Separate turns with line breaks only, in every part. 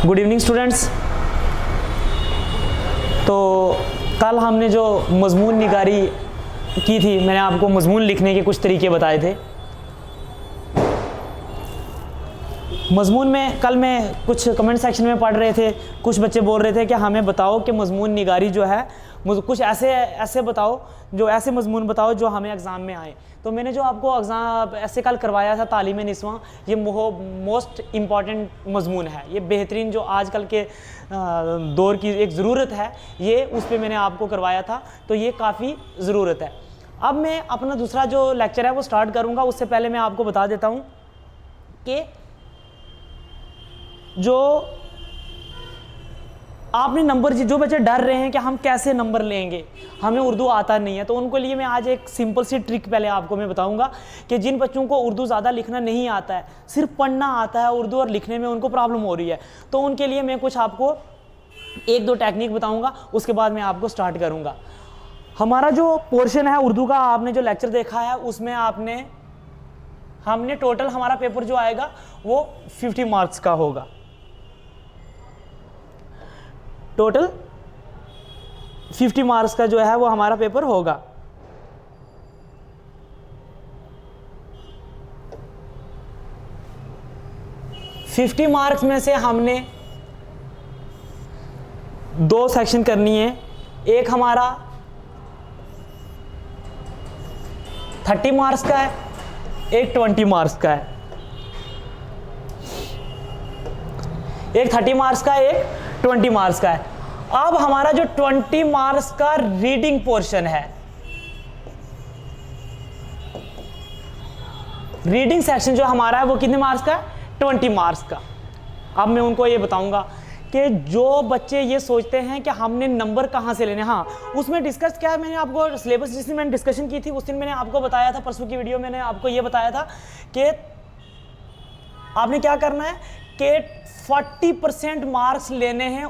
Good evening students. तो कल हमने जो मजमून निगारी की थी, मैंने आपको मजमून लिखने के कुछ तरीके बताए थे। मजमून में कल मैं कुछ कमेंट सेक्शन में पढ़ रहे थे, कुछ बच्चे बोल रहे थे कि हमें बताओ कि मजमून निगारी जो है कुछ ऐसे बताओ, जो ऐसे मजमून बताओ जो हमें एग्ज़ाम में आए। तो मैंने जो आपको एग्ज़ाम ऐसे कल करवाया था तालीम निस्वां, ये मोस्ट इम्पॉर्टेंट मजमून है, ये बेहतरीन जो आजकल के दौर की एक ज़रूरत है, ये उस पर मैंने आपको करवाया था, तो ये काफ़ी ज़रूरत है। अब मैं अपना दूसरा जो लेक्चर है वो स्टार्ट करूँगा। उससे पहले मैं आपको बता देता हूँ कि जो आपने नंबर, जो बच्चे डर रहे हैं कि हम कैसे नंबर लेंगे, हमें उर्दू आता नहीं है, तो उनको लिए मैं आज एक सिंपल सी ट्रिक पहले आपको मैं बताऊंगा कि जिन बच्चों को उर्दू ज़्यादा लिखना नहीं आता है, सिर्फ पढ़ना आता है उर्दू और लिखने में उनको प्रॉब्लम हो रही है, तो उनके लिए मैं कुछ आपको एक दो टेक्निक बताऊंगा, उसके बाद मैं आपको स्टार्ट करूंगा। हमारा जो पोर्शन है उर्दू का, आपने जो लेक्चर देखा है उसमें हमने टोटल हमारा पेपर जो आएगा वो 50 मार्क्स का होगा। टोटल 50 मार्क्स का जो है वो हमारा पेपर होगा। फिफ्टी मार्क्स में से हमने 2 सेक्शन करनी है। एक हमारा 30 मार्क्स का है, एक 20 मार्क्स का है। एक 30 मार्क्स का, एक 20 मार्क्स का है। अब हमारा जो 20 मार्क्स का रीडिंग पोर्शन है, रीडिंग सेक्शन जो हमारा है वो कितने मार्क्स का है? 20 मार्क्स का। अब मैं उनको ये बताऊंगा कि जो बच्चे ये सोचते हैं कि हमने नंबर कहाँ से लेने, हाँ उसमें डिस्कस क्या है, मैंने आपको सिलेबस जिस दिन मैंने डिस्कशन की थी उस दिन मैंने आपको बताया था, परसों की वीडियो मैंने आपको ये बताया था कि आपने क्या करना है कि 40% मार्क्स लेने हैं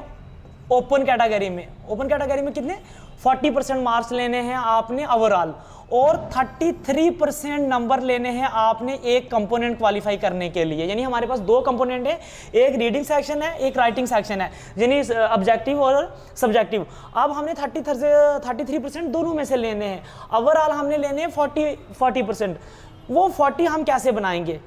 ओपन कैटेगरी में। ओपन कैटेगरी में कितने? 40% मार्क्स लेने हैं आपने ओवरऑल, और 33% नंबर लेने हैं आपने एक कंपोनेंट क्वालिफाई करने के लिए। यानी हमारे पास 2 कंपोनेंट है, एक रीडिंग सेक्शन है, एक राइटिंग सेक्शन है, यानी ऑब्जेक्टिव और सब्जेक्टिव। अब हमने 33% दोनों में से लेने हैं, ओवरऑल हमने लेने हैं 40%। वो 40 हम कैसे बनाएंगे?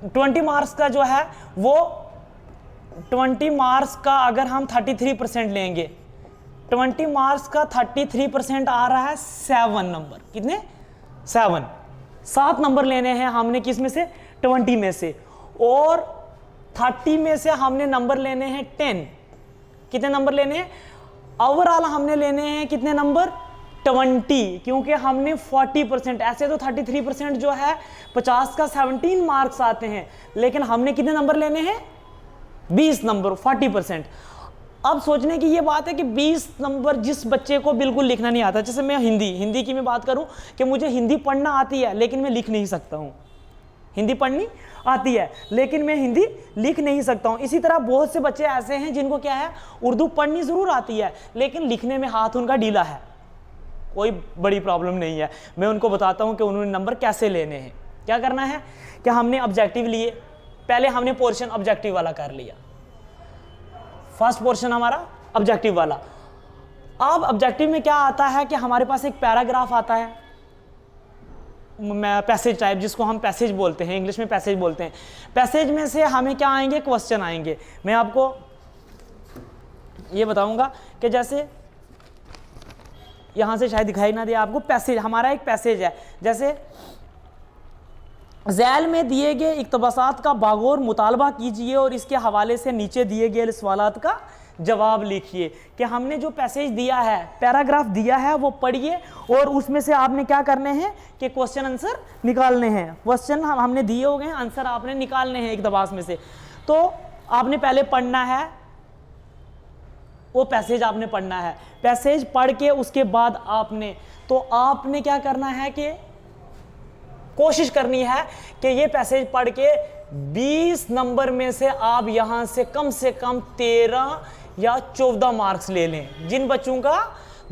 20 मार्क्स का जो है वो 20 मार्क्स का अगर हम 33% लेंगे, 20 मार्क्स का 33% आ रहा है 7 नंबर। कितने? 7 नंबर लेने हैं हमने, किस में से? 20 में से। और 30 में से हमने नंबर लेने हैं 10। कितने नंबर लेने हैं? ओवरऑल हमने लेने हैं कितने नंबर? 20, क्योंकि हमने 40%, ऐसे तो 33% जो है 50 का 17 मार्क्स आते हैं, लेकिन हमने कितने नंबर लेने हैं? 20 नंबर, 40%। अब सोचने की ये बात है कि 20 नंबर जिस बच्चे को बिल्कुल लिखना नहीं आता, जैसे मैं हिंदी की मैं बात करूं कि मुझे हिंदी पढ़ना आती है लेकिन मैं लिख नहीं सकता हूं, हिंदी पढ़नी आती है लेकिन मैं हिंदी लिख नहीं सकता हूं। इसी तरह बहुत से बच्चे ऐसे हैं जिनको क्या है, उर्दू पढ़नी जरूर आती है लेकिन लिखने में हाथ उनका ढीला है। कोई बड़ी प्रॉब्लम नहीं है, मैं उनको बताता हूं कि उन्होंने नंबर कैसे लेने हैं। क्या करना है कि हमने ऑब्जेक्टिव लिए, पहले हमने पोर्शन ऑब्जेक्टिव वाला कर लिया, फर्स्ट पोर्शन हमारा ऑब्जेक्टिव वाला। अब ऑब्जेक्टिव में क्या आता है कि हमारे पास एक पैराग्राफ आता है, पैसेज टाइप, जिसको हम पैसेज बोलते हैं, इंग्लिश में पैसेज बोलते हैं। पैसेज में से हमें क्या आएंगे? क्वेश्चन आएंगे। मैं आपको ये बताऊंगा कि जैसे यहां से शायद दिखाई ना दे आपको, पैसेज, हमारा एक पैसेज है, जैसे ज़ैल में दिए गए इक़्तिबासात का बागौर मुतालबा कीजिए और इसके हवाले से नीचे दिए गए सवालात का जवाब लिखिए। कि हमने जो पैसेज दिया है, पैराग्राफ दिया है, वो पढ़िए और उसमें से आपने क्या करने हैं कि क्वेश्चन आंसर निकालने हैं। क्वेश्चन हमने दिए हो गए, आंसर आपने निकालने हैं इक़्तिबास में से। तो आपने पहले पढ़ना है, वो पैसेज आपने पढ़ना है। पैसेज पढ़ के उसके बाद आपने क्या करना है कि कोशिश करनी है कि ये पैसेज पढ़ के 20 नंबर में से आप यहां से कम 13 या 14 मार्क्स ले लें। जिन बच्चों का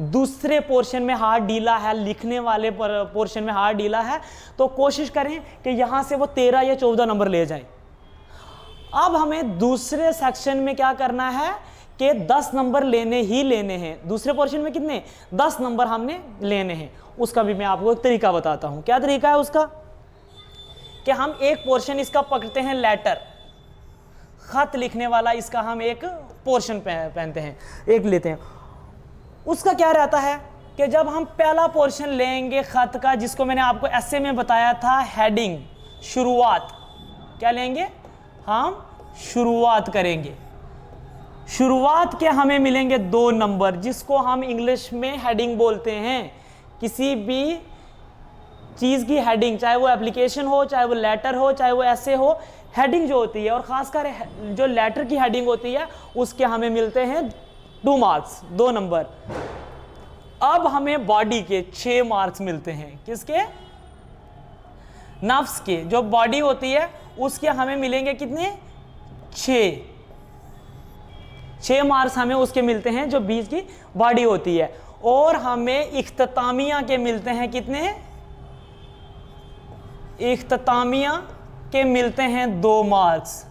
दूसरे पोर्शन में हाथ ढीला है, लिखने वाले पोर्शन में हाथ ढीला है, तो कोशिश करें कि यहाँ से वो 13 या 14 नंबर ले जाएं। अब हमें दूसरे सेक्शन में क्या करना है कि 10 नंबर लेने ही लेने हैं। दूसरे पोर्शन में कितने? 10 नंबर हमने लेने हैं। उसका भी मैं आपको एक तरीका बताता हूं। क्या तरीका है उसका? कि हम एक पोर्शन इसका पकड़ते हैं, लेटर, खत लिखने वाला, इसका हम एक पोर्शन पहनते हैं, एक लेते हैं। उसका क्या रहता है कि जब हम पहला पोर्शन लेंगे खत का, जिसको मैंने आपको ऐसे में बताया था, हेडिंग, शुरुआत, क्या लेंगे हम? शुरुआत करेंगे। शुरुआत के हमें मिलेंगे 2 नंबर, जिसको हम इंग्लिश में हेडिंग बोलते हैं। किसी भी चीज़ की हेडिंग, चाहे वो एप्लीकेशन हो, चाहे वो लेटर हो, चाहे वो ऐसे हो, हेडिंग जो होती है, और ख़ासकर जो लेटर की हेडिंग होती है, उसके हमें मिलते हैं 2 मार्क्स, 2 नंबर। अब हमें बॉडी के 6 मार्क्स मिलते हैं। किसके? नफ्स के, जो बॉडी होती है उसके हमें मिलेंगे कितने? 6 मार्क्स हमें उसके मिलते हैं, जो बीच की बॉडी होती है। और हमें इख्तितामिया के मिलते हैं कितने? इख्तितामिया के मिलते हैं 2 मार्क्स।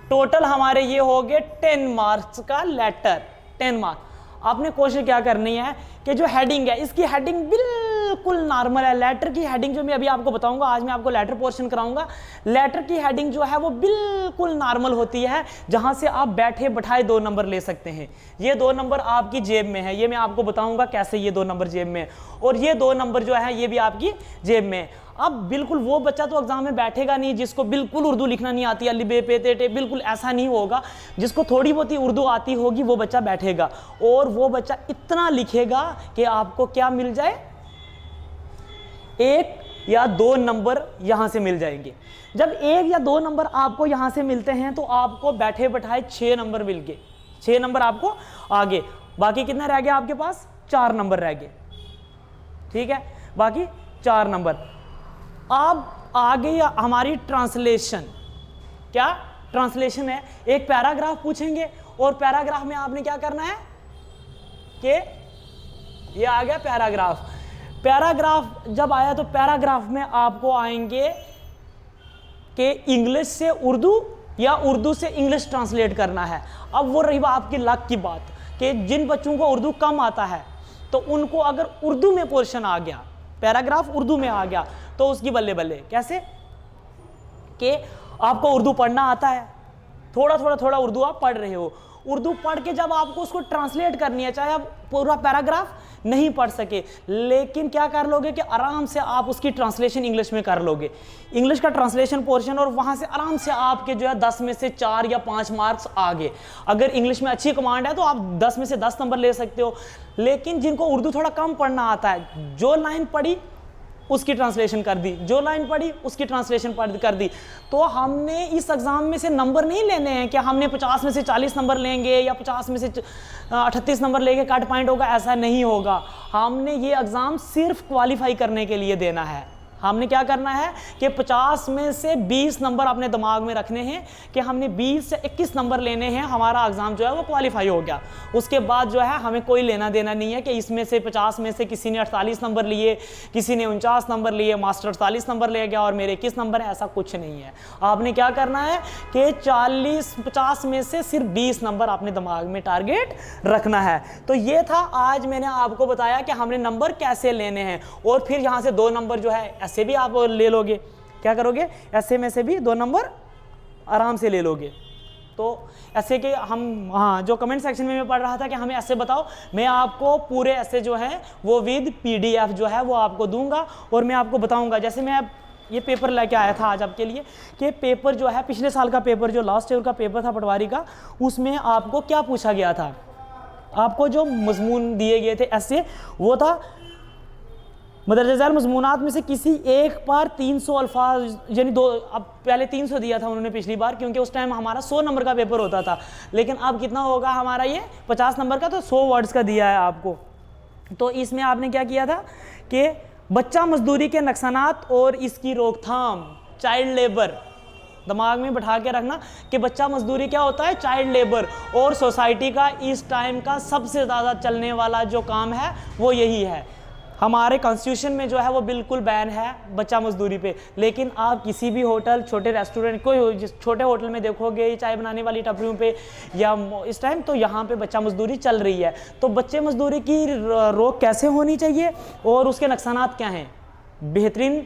टोटल हमारे ये हो गए 10 मार्क्स का लेटर, 10 मार्क्स। आपने कोशिश क्या करनी है कि जो हेडिंग है, इसकी हेडिंग बिल्कुल नॉर्मल है। लेटर की हेडिंग जो मैं अभी आपको बताऊंगा, आज मैं आपको लेटर पोर्शन कराऊंगा, लेटर की हेडिंग जो है वो बिल्कुल नॉर्मल होती है, जहां से आप बैठे बैठाए 2 नंबर ले सकते हैं। ये 2 नंबर आपकी जेब में है, ये मैं आपको बताऊंगा कैसे ये 2 नंबर जेब में है, और ये 2 नंबर जो है ये भी आपकी जेब में है। अब बिल्कुल वो बच्चा तो एग्जाम में बैठेगा नहीं जिसको बिल्कुल उर्दू लिखना नहीं आती, अली बे पे ते टे, बिल्कुल ऐसा नहीं होगा। जिसको थोड़ी बहुत ही उर्दू आती होगी वो बच्चा बैठेगा, और वो बच्चा इतना लिखेगा कि आपको क्या मिल जाए? 1 या 2 नंबर यहां से मिल जाएंगे। जब 1 या 2 नंबर आपको यहां से मिलते हैं तो आपको बैठे बैठाए 6 नंबर मिल गए। 6 नंबर आपको आगे, बाकी कितना रह गया आपके पास? 4 नंबर रह गए। ठीक है, बाकी 4 नंबर। अब आगे हमारी ट्रांसलेशन। क्या ट्रांसलेशन है? एक पैराग्राफ पूछेंगे, और पैराग्राफ में आपने क्या करना है कि ये आ गया पैराग्राफ। पैराग्राफ जब आया तो पैराग्राफ में आपको आएंगे कि इंग्लिश से उर्दू या उर्दू से इंग्लिश ट्रांसलेट करना है। अब वो रही आपकी लक की बात कि जिन बच्चों को उर्दू कम आता है, तो उनको अगर उर्दू में पोर्शन आ गया, पैराग्राफ उर्दू में आ गया, तो उसकी बल्ले बल्ले। कैसे? कि आपको उर्दू पढ़ना आता है, थोड़ा उर्दू आप पढ़ रहे हो, उर्दू पढ़ के जब आपको उसको ट्रांसलेट करनी है, चाहे आप पूरा पैराग्राफ नहीं पढ़ सके, लेकिन क्या कर लोगे कि आराम से आप उसकी ट्रांसलेशन इंग्लिश में कर लोगे, इंग्लिश का ट्रांसलेशन पोर्शन, और वहां से आराम से आपके जो है 10 में से 4 या 5 मार्क्स आगे। अगर इंग्लिश में अच्छी कमांड है तो आप 10 में से 10 नंबर ले सकते हो। लेकिन जिनको उर्दू थोड़ा कम पढ़ना आता है, जो लाइन पढ़ी उसकी ट्रांसलेशन कर दी, जो लाइन पढ़ी उसकी ट्रांसलेशन कर दी। तो हमने इस एग्जाम में से नंबर नहीं लेने हैं कि हमने 50 में से 40 नंबर लेंगे या 50 में से 38 नंबर लेंगे, कट पॉइंट होगा, ऐसा नहीं होगा। हमने ये एग्जाम सिर्फ क्वालिफाई करने के लिए देना है। हमने क्या करना है कि 50 में से 20 नंबर अपने दिमाग में रखने हैं कि हमने 20 से 21 नंबर लेने हैं, हमारा एग्जाम जो है वो क्वालिफाई हो गया। उसके बाद जो है हमें कोई लेना देना नहीं है कि इसमें से 50 में से किसी ने 48 नंबर लिए, किसी ने 49 नंबर लिए, मास्टर 48 नंबर ले गया और मेरे 21 नंबर है, ऐसा कुछ नहीं है। आपने क्या करना है कि 50 में से सिर्फ 20 नंबर अपने दिमाग में टारगेट रखना है। तो ये था, आज मैंने आपको बताया कि हमने नंबर कैसे लेने हैं, और फिर यहाँ से 2 नंबर जो है ऐसे भी आप ले लोगे। क्या करोगे? ऐसे में से भी 2 नंबर आराम से ले लोगे। तो ऐसे के हम, हाँ, जो कमेंट सेक्शन में मैं पढ़ रहा था कि हमें ऐसे बताओ, मैं आपको पूरे ऐसे जो है वो विद PDF जो है वो आपको दूंगा, और मैं आपको बताऊंगा। जैसे मैं ये पेपर लेके आया था आज आपके लिए, कि पेपर जो है पिछले साल का पेपर, जो लास्ट ईयर का पेपर था पटवारी का, उसमें आपको क्या पूछा गया था? आपको जो मजमून दिए गए थे ऐसे, वो था मदरजा झैल मजमूनात में से किसी एक पर 300 अल्फाज, यानी 2, अब पहले 300 दिया था उन्होंने पिछली बार, क्योंकि उस टाइम हमारा 100 नंबर का पेपर होता था, लेकिन अब कितना होगा हमारा ये 50 नंबर का, तो 100 वर्ड्स का दिया है आपको। तो इसमें आपने क्या किया था कि बच्चा मजदूरी के नुकसानात और इसकी रोकथाम, चाइल्ड लेबर, दिमाग में बैठा के रखना कि बच्चा मजदूरी क्या होता है, चाइल्ड लेबर, और सोसाइटी का इस टाइम का सबसे ज़्यादा चलने वाला जो काम है वो यही है। हमारे कॉन्स्टिट्यूशन में जो है वो बिल्कुल बैन है बच्चा मजदूरी पे, लेकिन आप किसी भी होटल, छोटे रेस्टोरेंट, कोई छोटे होटल में देखोगे, चाय बनाने वाली टपरियों पे या इस टाइम, तो यहाँ पे बच्चा मजदूरी चल रही है। तो बच्चे मजदूरी की रोक कैसे होनी चाहिए और उसके नुकसानात क्या हैं, बेहतरीन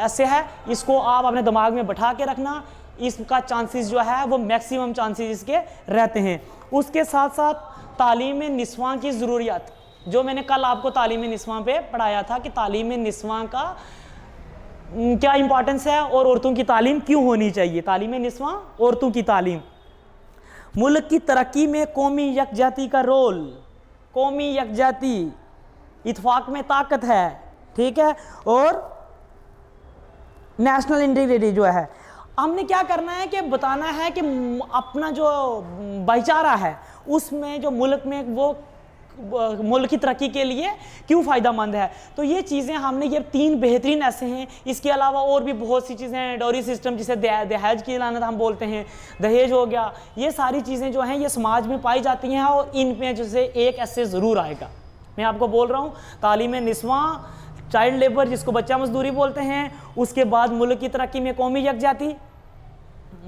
ऐसे है, इसको आप अपने दिमाग में बैठा के रखना। इसका चांसेस जो है वो मैक्सिमम चांसेस इसके रहते हैं। उसके साथ साथ तालीम निस्वां की ज़रूरियात, जो मैंने कल आपको तालीम निस्वां पे पढ़ाया था कि तालीम निस्वां का क्या इंपॉर्टेंस है और औरतों की तालीम क्यों होनी चाहिए। तालीम निस्वां, औरतों की तालीम, मुल्क की तरक्की में कौमी यकजाती का रोल, कौमी यकजाती इत्फाक में ताकत है, ठीक है, और नेशनल इंटीग्रिटी जो है, हमने क्या करना है कि बताना है कि अपना जो भाईचारा है उसमें जो मुल्क में वो मुल्क की तरक्की के लिए क्यों फ़ायदेमंद है। तो ये चीज़ें हमने, ये 3 बेहतरीन ऐसे हैं। इसके अलावा और भी बहुत सी चीज़ें हैं, डोरी सिस्टम जिसे दहेज की लानत हम बोलते हैं, दहेज हो गया, ये सारी चीज़ें जो हैं ये समाज में पाई जाती हैं और इन पे जैसे एक ऐसे ज़रूर आएगा। मैं आपको बोल रहा हूँ तालीम निस्वां, चाइल्ड लेबर जिसको बच्चा मजदूरी बोलते हैं, उसके बाद मुल्क की तरक्की में कौमी यकजाती,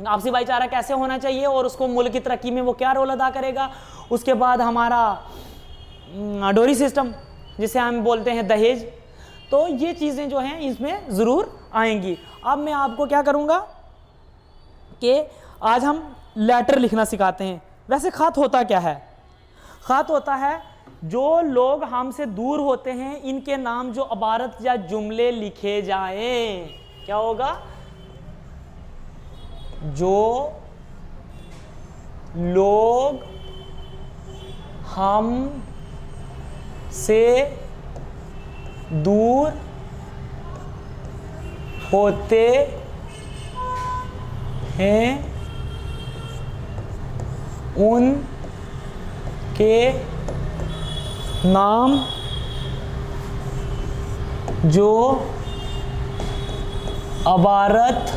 आपसी भाईचारा कैसे होना चाहिए और उसको मुल्क की तरक्की में वो क्या रोल अदा करेगा, उसके बाद हमारा डोरी सिस्टम जिसे हम बोलते हैं दहेज। तो ये चीज़ें जो हैं इसमें ज़रूर आएंगी। अब मैं आपको क्या करूँगा कि आज हम लेटर लिखना सिखाते हैं। वैसे ख़त होता क्या है? ख़त होता है जो लोग हमसे दूर होते हैं इनके नाम जो इबारत या जुमले लिखे जाएं। क्या होगा? जो लोग हम से दूर होते हैं उनके नाम जो इबारत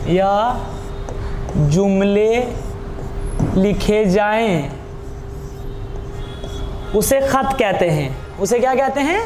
या जुमले लिखे जाएं उसे खत कहते हैं। उसे क्या कहते हैं?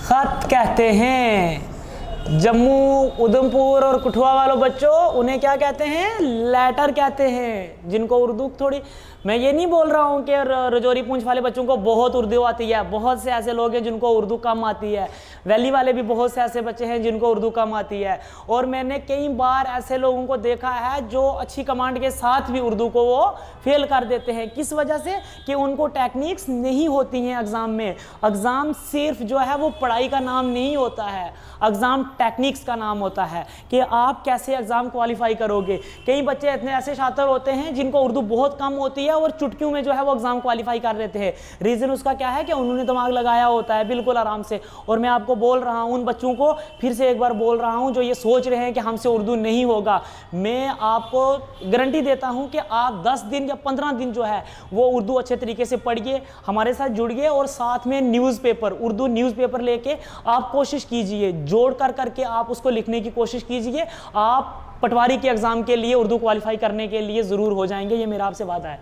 खत कहते हैं। जम्मू, उधमपुर और कठुआ वालों बच्चों, उन्हें क्या कहते हैं? लेटर कहते हैं। जिनको उर्दू थोड़ी, मैं ये नहीं बोल रहा हूँ कि रजौरी पूंछ वाले बच्चों को बहुत उर्दू आती है, बहुत से ऐसे लोग हैं जिनको उर्दू कम आती है। वैली वाले भी बहुत से ऐसे बच्चे हैं जिनको उर्दू कम आती है। और मैंने कई बार ऐसे लोगों को देखा है जो अच्छी कमांड के साथ भी उर्दू को वो फेल कर देते हैं। किस वजह से? कि उनको टेक्निक्स नहीं होती हैं एग्ज़ाम में। एग्ज़ाम सिर्फ जो है वो पढ़ाई का नाम नहीं होता है, एग्ज़ाम टेक्निक्स का नाम होता है कि आप कैसे एग्ज़ाम क्वालिफाई करोगे। कई बच्चे इतने ऐसे शातिर होते हैं जिनको उर्दू बहुत कम होती है और चुटकियों में जो है वो एग्ज़ाम क्वालिफाई कर लेते हैं। रीज़न उसका क्या है? कि उन्होंने दिमाग लगाया होता है बिल्कुल आराम से। और मैं आपको बोल रहा हूँ, उन बच्चों को फिर से एक बार बोल रहा हूँ जो ये सोच रहे हैं कि हमसे उर्दू नहीं होगा, मैं आपको गारंटी देता हूँ कि आप 10 दिन या 15 दिन जो है वो उर्दू अच्छे तरीके से पढ़िए, हमारे साथ जुड़िए और साथ में न्यूज़पेपर, उर्दू न्यूज़पेपर लेके आप कोशिश कीजिए, जोड़ कर करके आप उसको लिखने की कोशिश कीजिए। आप पटवारी के एग्ज़ाम के लिए उर्दू क्वालिफाई करने के लिए ज़रूर हो जाएंगे, ये मेरा आपसे वादा है।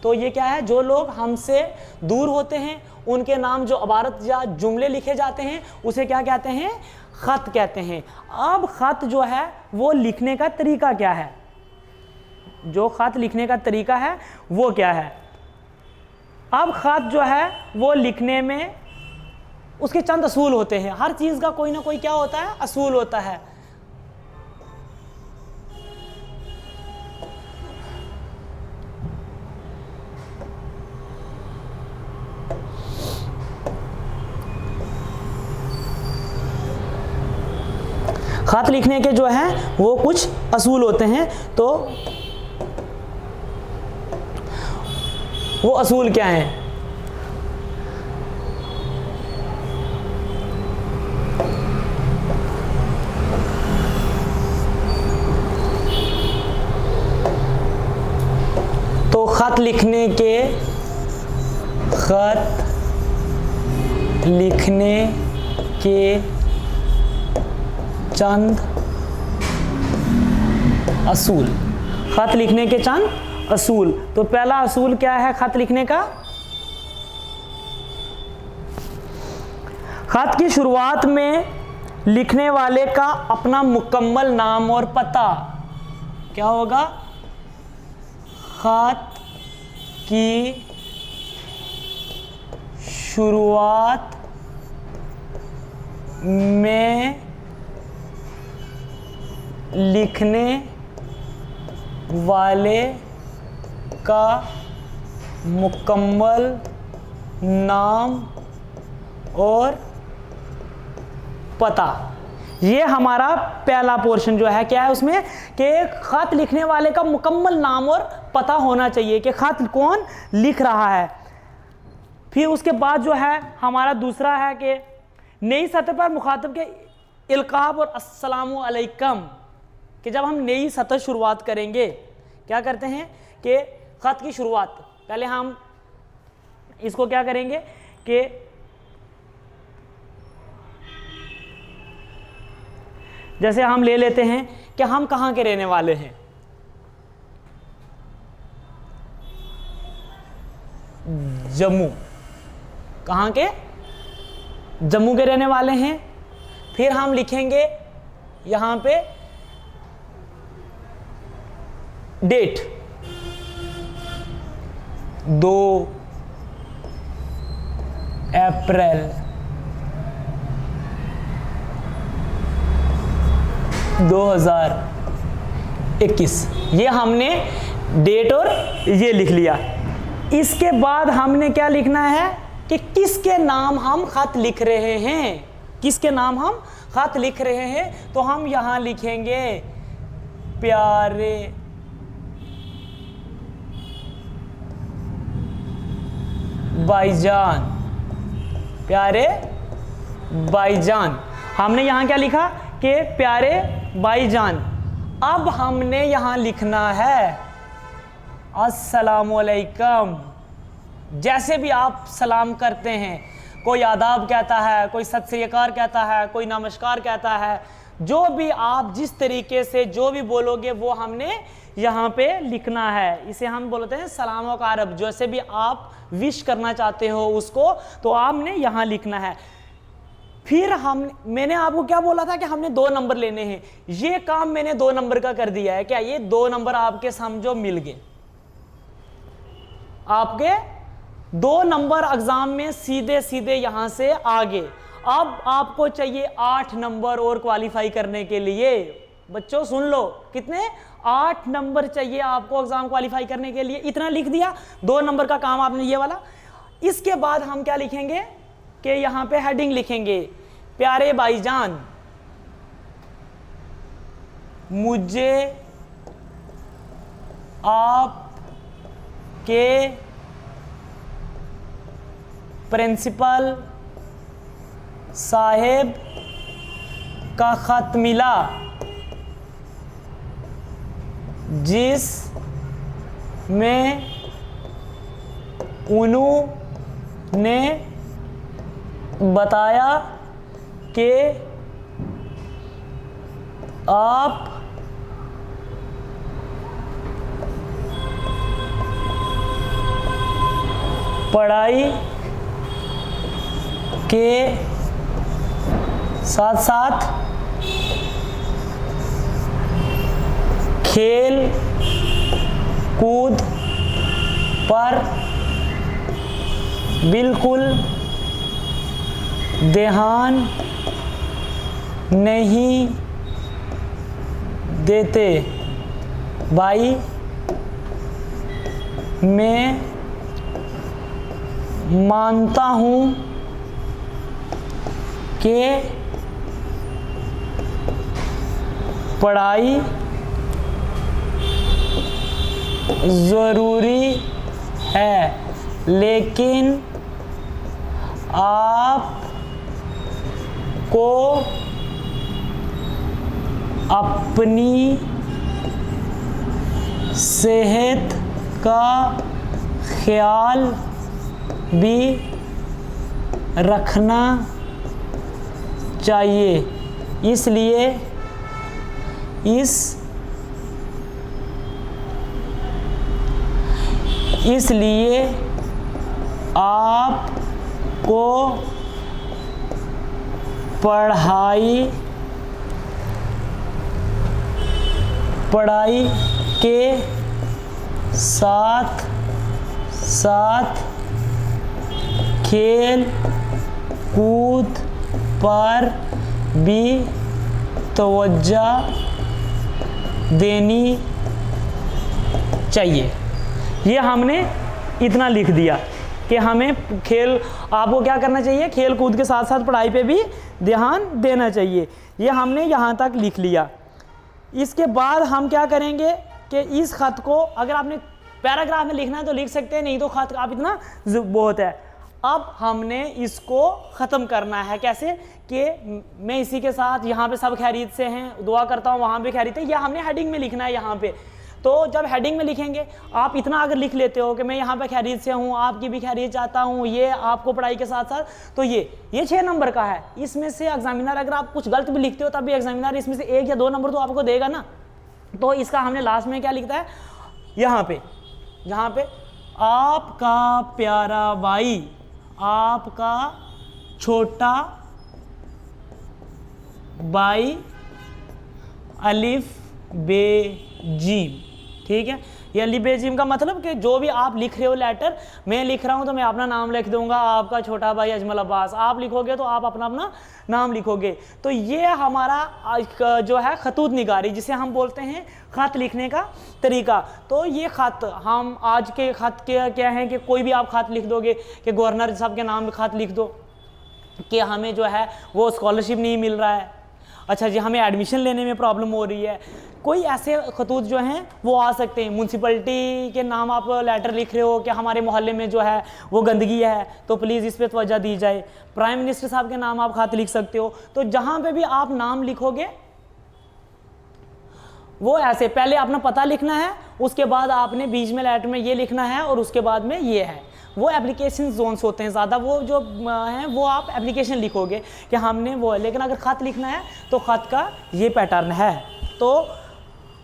तो ये क्या है? जो लोग हमसे दूर होते हैं उनके नाम जो इबारत या जुमले लिखे जाते हैं उसे क्या कहते हैं? ख़त कहते हैं। अब ख़त जो है वो लिखने का तरीका क्या है? जो ख़त लिखने का तरीका है वो क्या है? अब ख़त जो है वो लिखने में उसके चंद असूल होते हैं। हर चीज़ का कोई ना कोई क्या होता है? असूल होता है। खत लिखने के जो है वो कुछ असूल होते हैं। तो वो असूल क्या हैं? तो खत लिखने के चंद असूल, खत लिखने के चंद असूल। तो पहला असूल क्या है खत लिखने का? खत की शुरुआत में लिखने वाले का अपना मुकम्मल नाम और पता। क्या होगा? खत की शुरुआत में लिखने वाले का मुकम्मल नाम और पता। ये हमारा पहला पोर्शन जो है, क्या है उसमें कि खत लिखने वाले का मुकम्मल नाम और पता होना चाहिए कि खत कौन लिख रहा है। फिर उसके बाद जो है हमारा दूसरा है कि नई सतह पर मुखातब के इल्काब और अस्सलामु अलैकुम, कि जब हम नई सतह शुरुआत करेंगे क्या करते हैं कि खत की शुरुआत पहले हम इसको क्या करेंगे कि जैसे हम ले लेते हैं कि हम कहाँ के रहने वाले हैं, जम्मू। कहाँ के? जम्मू के रहने वाले हैं। फिर हम लिखेंगे यहाँ पे डेट 2 अप्रैल 2021। ये हमने डेट और ये लिख लिया। इसके बाद हमने क्या लिखना है कि किसके नाम हम खत लिख रहे हैं, किसके नाम हम खत लिख रहे हैं। तो हम यहां लिखेंगे प्यारे भाईजान, प्यारे भाईजान। हमने यहां क्या लिखा कि प्यारे भाईजान। अब हमने यहां लिखना है अस्सलामु अलैकुम। जैसे भी आप सलाम करते हैं, कोई आदाब कहता है, कोई सत श्री अकाल कहता है, कोई नमस्कार कहता है, जो भी आप जिस तरीके से जो भी बोलोगे वो हमने यहाँ पे लिखना है। इसे हम बोलते हैं सलाम का अरब। जैसे भी आप विश करना चाहते हो उसको, तो आपने यहाँ लिखना है। फिर मैंने आपको क्या बोला था कि हमने 2 नंबर लेने हैं। ये काम मैंने 2 नंबर का कर दिया है। क्या ये 2 नंबर आपके समझो मिल गए? आपके 2 नंबर एग्जाम में सीधे सीधे यहां से आगे। अब आपको चाहिए 8 नंबर और क्वालिफाई करने के लिए। बच्चों सुन लो, कितने? 8 नंबर चाहिए आपको एग्जाम क्वालिफाई करने के लिए। इतना लिख दिया, 2 नंबर का काम आपने ये वाला। इसके बाद हम क्या लिखेंगे कि यहां पे हेडिंग लिखेंगे प्यारे भाईजान, मुझे आपके प्रिंसिपल साहेब का खत मिला जिस में उन्होंने बताया कि आप पढ़ाई के साथ साथ खेल कूद पर बिल्कुल ध्यान नहीं देते। भाई मैं मानता हूँ कि पढ़ाई ज़रूरी है, लेकिन आपको अपनी सेहत का ख्याल भी रखना चाहिए। इसलिए आपको पढ़ाई के साथ साथ खेल कूद पर भी तवज्जो देनी चाहिए। ये हमने इतना लिख दिया कि हमें आपको क्या करना चाहिए, खेल कूद के साथ साथ पढ़ाई पे भी ध्यान देना चाहिए। ये हमने यहाँ तक लिख लिया। इसके बाद हम क्या करेंगे कि इस खत को अगर आपने पैराग्राफ में लिखना है तो लिख सकते हैं, नहीं तो खत आप इतना बहुत है। अब हमने इसको ख़त्म करना है। कैसे कि मैं इसी के साथ यहाँ पे सब खैरियत से हैं, दुआ करता हूँ वहाँ पे खैरियत है, यह हमने हेडिंग में लिखना है यहाँ पे। तो जब हेडिंग में लिखेंगे आप इतना अगर लिख लेते हो कि मैं यहाँ पे खैरियत से हूँ, आपकी भी खैरियत चाहता हूँ, ये आपको पढ़ाई के साथ साथ, तो ये 6 नंबर का है। इसमें से एग्जामिनर अगर आप कुछ गलत भी लिखते हो तब भी एग्जामिनर इसमें से 1 या 2 नंबर तो आपको देगा ना। तो इसका हमने लास्ट में क्या लिखता है, यहाँ पे जहाँ पे आपका प्यारा भाई, आपका छोटा भाई अलिफ बे जीम। ठीक है, ये अलिफ बे जीम का मतलब कि जो भी आप लिख रहे हो लेटर, मैं लिख रहा हूँ तो मैं अपना नाम लिख दूंगा, आपका छोटा भाई अजमल अब्बास, आप लिखोगे तो आप अपना अपना नाम लिखोगे। तो ये हमारा जो है खतूत निगारी, जिसे हम बोलते हैं ख़त लिखने का तरीका। तो ये ख़त हम आज के ख़त के क्या है कि कोई भी आप ख़त लिख दोगे कि गवर्नर साहब के नाम में ख़त लिख दो कि हमें जो है वो स्कॉलरशिप नहीं मिल रहा है, अच्छा जी हमें एडमिशन लेने में प्रॉब्लम हो रही है। कोई ऐसे खतूत जो हैं वो आ सकते हैं। म्यूनसिपलिटी के नाम आप लेटर लिख रहे हो कि हमारे मोहल्ले में जो है वो गंदगी है तो प्लीज़ इस पर तवज्जो दी जाए। प्राइम मिनिस्टर साहब के नाम आप खत लिख सकते हो। तो जहाँ पे भी आप नाम लिखोगे वो ऐसे पहले अपना पता लिखना है, उसके बाद आपने बीच में लेटर में ये लिखना है और उसके बाद में ये है। वो एप्लीकेशन जोन्स होते हैं ज़्यादा, वो जो हैं वो आप एप्लीकेशन लिखोगे कि हमने वो है। लेकिन अगर ख़त लिखना है तो ख़त का ये पैटर्न है। तो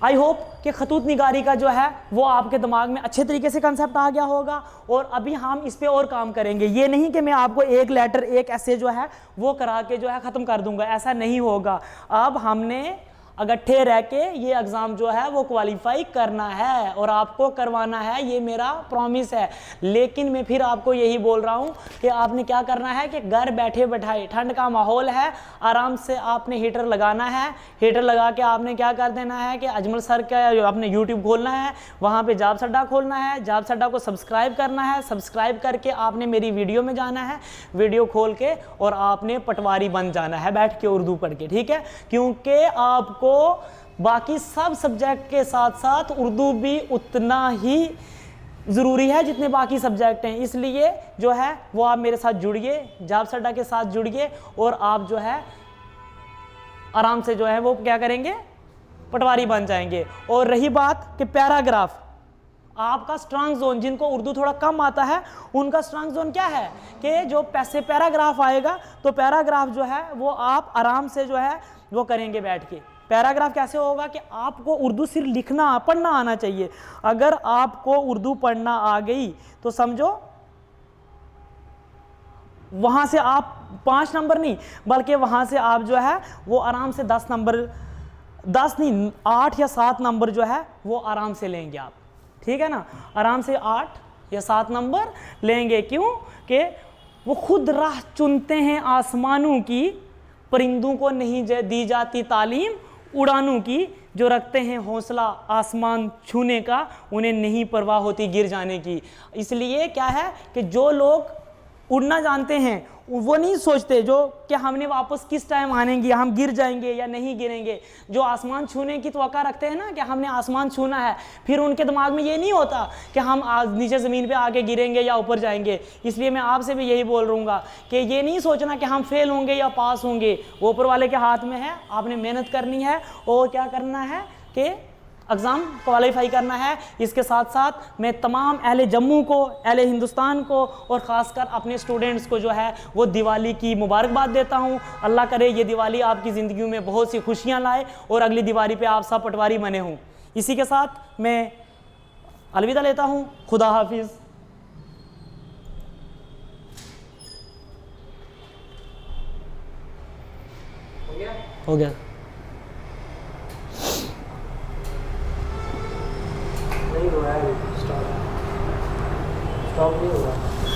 आई होप कि खतूत निगारी का जो है वो आपके दिमाग में अच्छे तरीके से कंसेप्ट आ गया होगा और अभी हम इस पे और काम करेंगे। ये नहीं कि मैं आपको एक लेटर एक ऐसे जो है वो करा के जो है ख़त्म कर दूंगा, ऐसा नहीं होगा। अब हमने इकट्ठे रह के ये एग्ज़ाम जो है वो क्वालिफाई करना है और आपको करवाना है, ये मेरा प्रॉमिस है। लेकिन मैं फिर आपको यही बोल रहा हूँ कि आपने क्या करना है कि घर बैठे बैठाए, ठंड का माहौल है, आराम से आपने हीटर लगाना है। हीटर लगा के आपने क्या कर देना है कि अजमल सर का आपने यूट्यूब खोलना है, वहाँ पर जॉब्स अड्डा खोलना है, जॉब्स अड्डा को सब्सक्राइब करना है। सब्सक्राइब करके आपने मेरी वीडियो में जाना है, वीडियो खोल के और आपने पटवारी बन जाना है बैठ के उर्दू पढ़ के, ठीक है। क्योंकि आपको बाकी सब सब्जेक्ट के साथ साथ उर्दू भी उतना ही ज़रूरी है जितने बाकी सब्जेक्ट हैं। इसलिए जो है वो आप मेरे साथ जुड़िए, जॉब्स अड्डा के साथ जुड़िए और आप जो है आराम से जो है वो क्या करेंगे, पटवारी बन जाएंगे। और रही बात कि पैराग्राफ, आपका स्ट्रांग जोन, जिनको उर्दू थोड़ा कम आता है उनका स्ट्रांग जोन क्या है कि जो पैसे पैराग्राफ आएगा तो पैराग्राफ जो है वो आप आराम से जो है वो करेंगे बैठ के। पैराग्राफ कैसे होगा कि आपको उर्दू सिर्फ लिखना पढ़ना आना चाहिए। अगर आपको उर्दू पढ़ना आ गई तो समझो वहां से आप 5 नंबर नहीं बल्कि वहां से आप जो है वो आराम से 10 नंबर, 10 नहीं 8 या 7 नंबर जो है वो आराम से लेंगे आप, ठीक है ना। आराम से 8 या 7 नंबर लेंगे। क्यों कि वो खुद राह चुनते हैं आसमानों की, परिंदों को नहीं दी जाती तालीम उड़ानों की, जो रखते हैं हौसला आसमान छूने का, उन्हें नहीं परवाह होती गिर जाने की। इसलिए क्या है कि जो लोग उड़ना जानते हैं वो नहीं सोचते जो कि हमने वापस किस टाइम आएंगे, हम गिर जाएंगे या नहीं गिरेंगे। जो आसमान छूने की तवक्का रखते हैं ना कि हमने आसमान छूना है, फिर उनके दिमाग में ये नहीं होता कि हम नीचे ज़मीन पे आके गिरेंगे या ऊपर जाएंगे। इसलिए मैं आपसे भी यही बोल रहूँगा कि ये नहीं सोचना कि हम फेल होंगे या पास होंगे, वो ऊपर वाले के हाथ में है। आपने मेहनत करनी है और क्या करना है कि एग्ज़ाम क्वालिफाई करना है। इसके साथ साथ मैं तमाम अहले जम्मू को, अहले हिंदुस्तान को और ख़ासकर अपने स्टूडेंट्स को जो है वो दिवाली की मुबारकबाद देता हूँ। अल्लाह करे ये दिवाली आपकी ज़िंदगी में बहुत सी खुशियाँ लाए और अगली दिवाली पे आप सब पटवारी बने हों। इसी के साथ मैं अलविदा लेता हूँ। खुदा हाफिज़। हो गया।
नहीं हो रहा है, स्टॉप नहीं हो रहा।